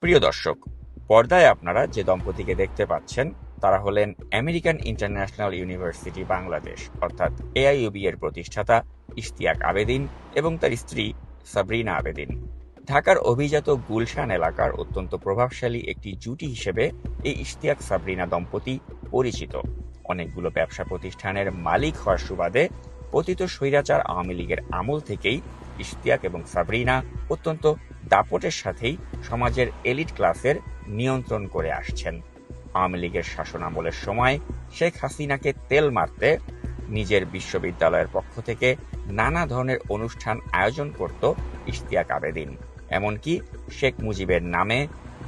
প্রিয় দর্শক, পর্দায় আপনারা যে দম্পতিকে দেখতে পাচ্ছেন তারা হলেন আমেরিকান ইন্টারন্যাশনাল ইউনিভার্সিটি বাংলাদেশ অর্থাৎ এআইইউবি এর প্রতিষ্ঠাতা ইশতিয়াক আবেদীন এবং তার স্ত্রী সাবরিনা আবেদীন। ঢাকার অভিজাত গুলশান এলাকার অত্যন্ত প্রভাবশালী একটি জুটি হিসেবে এই ইশতিয়াক সাবরিনা দম্পতি পরিচিত। অনেকগুলো ব্যবসা প্রতিষ্ঠানের মালিক হওয়ার সুবাদে পতিত স্বৈরাচার আওয়ামী লীগের আমল থেকেই ইশতিয়াক এবং সাবরিনা অত্যন্ত দাপটের সাথেই সমাজের এলিট ক্লাসের নিয়ন্ত্রণ করে আসছেন। আওয়ামী লীগের শাসনামলের সময় শেখ হাসিনাকে তেল মারতে নিজের বিশ্ববিদ্যালয়ের পক্ষ থেকে নানা ধরনের অনুষ্ঠান আয়োজন করত ইশতিয়াক আবেদীন। এমনকি শেখ মুজিবের নামে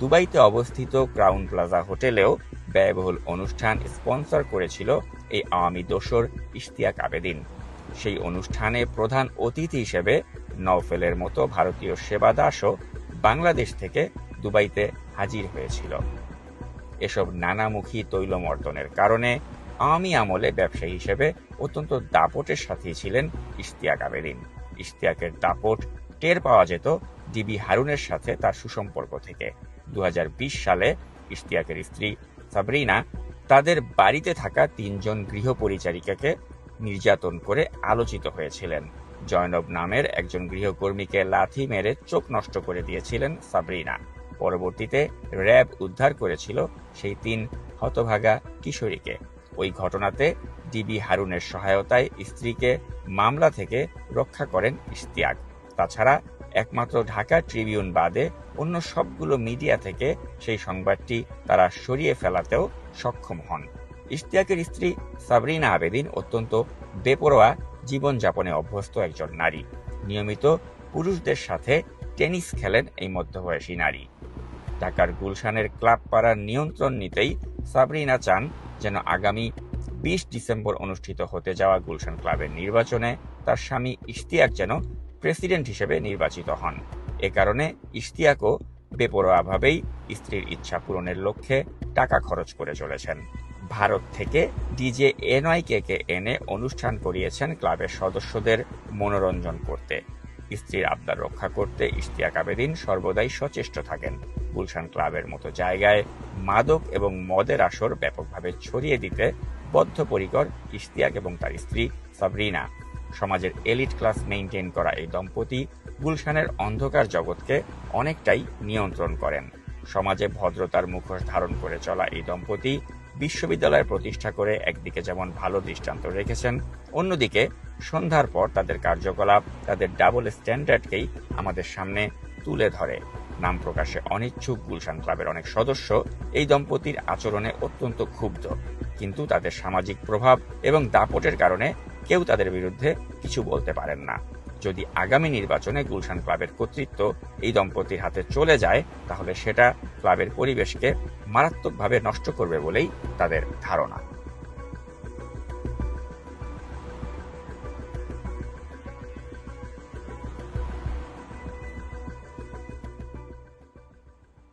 দুবাইতে অবস্থিত ক্রাউন প্লাজা হোটেলেও ব্যয়বহুল অনুষ্ঠান স্পন্সর করেছিল এই আওয়ামী দোসর ইশতিয়াক আবেদীন। সেই অনুষ্ঠানে প্রধান অতিথি হিসেবে নওফেলের মতো ভারতীয় সেবা দাসও বাংলাদেশ থেকে দুবাইতে হাজির হয়েছিল। এসব নানামুখী তৈলমর্দনের কারণে আওয়ামী আমলে ব্যবসায়ী হিসেবে অত্যন্ত দাপটের সাথেই ছিলেন ইশতিয়াক আবেদীন। ইশতিয়াকের দাপট টের পাওয়া যেত ডিবি হারুনের সাথে তার সুসম্পর্ক থেকে। 2020 সালে ইশতিয়াকের স্ত্রী সাবরিনা তাদের বাড়িতে থাকা 3 জন গৃহপরিচারিকাকে নির্যাতন করে আলোচিত হয়েছিলেন। জয়নব নামের একজন গৃহকর্মীকে লাথি মেরে চোখ নষ্ট করে দিয়েছিলেন সাবরিনা। পরবর্তীতে র্যাব উদ্ধার করেছিল সেই 3 হতভাগা কিশোরীকে। ওই ঘটনাতে ডিবি হারুনের সহায়তায় স্ত্রীকে মামলা থেকে রক্ষা করেন ইশতিয়াক। তাছাড়া একমাত্র ঢাকা ট্রিবিউন বাদে অন্য সবগুলো মিডিয়া থেকে সেই সংবাদটি তারা সরিয়ে ফেলাতেও সক্ষম হন। ইশতিয়াকের স্ত্রী সাবরিনা আবেদীন অত্যন্ত বেপরোয়া জীবনযাপনে অভ্যস্ত একজন নারী। নিয়মিত পুরুষদের সাথে টেনিস খেলেন এই মধ্যবয়সী নারী। ঢাকার গুলশানের ক্লাব পাড়ার নিয়ন্ত্রণ নিতেই সাবরিনা চান যেন আগামী 20 ডিসেম্বর অনুষ্ঠিত হতে যাওয়া গুলশান ক্লাবের নির্বাচনে তার স্বামী ইশতিয়াক যেন প্রেসিডেন্ট হিসেবে নির্বাচিত হন। এ কারণে ইশতিয়াকও বেপরোয়াভাবেই স্ত্রীর ইচ্ছা পূরণের লক্ষ্যে টাকা খরচ করে চলেছেন। ভারত থেকে ডিজে এনওয়াইকে এনে অনুষ্ঠান করিয়েছেন ক্লাবের সদস্যদের মনোরঞ্জন করতে। স্ত্রীর আবদার রক্ষা করতে ইশতিয়াক আবেদীন সর্বদাই সচেষ্ট থাকেন। গুলশান ক্লাবের মতো জায়গায় মাদক এবং মদের আসর ব্যাপকভাবে ছড়িয়ে দিতে বদ্ধপরিকর ইশতিয়াক এবং তার স্ত্রী সাবরিনা। সমাজের এলিট ক্লাস মেইনটেইন করা এই দম্পতি গুলশানের অন্ধকার জগৎকে অনেকটাই নিয়ন্ত্রণ করেন। সমাজে ভদ্রতার মুখোশ ধারণ করে চলা এই দম্পতি বিশ্ববিদ্যালয় প্রতিষ্ঠা করে একদিকে যেমন ভালো দৃষ্টান্ত রেখেছেন, অন্যদিকে সন্ধ্যার পর তাদের কার্যকলাপ তাদের ডাবল স্ট্যান্ডার্ডকেই আমাদের সামনে তুলে ধরে। নাম প্রকাশে অনিচ্ছুক গুলশান ক্লাবের অনেক সদস্য এই দম্পতির আচরণে অত্যন্ত ক্ষুব্ধ, কিন্তু তাদের সামাজিক প্রভাব এবং দাপটের কারণে কেউ তাদের বিরুদ্ধে কিছু বলতে পারেন না। যদি আগামী নির্বাচনে গুলশান ক্লাবের কর্তৃত্ব এই দম্পতির হাতে চলে যায়, তাহলে সেটা ক্লাবের পরিবেশকে মারাত্মকভাবে নষ্ট করবে বলেই তাদের ধারণা।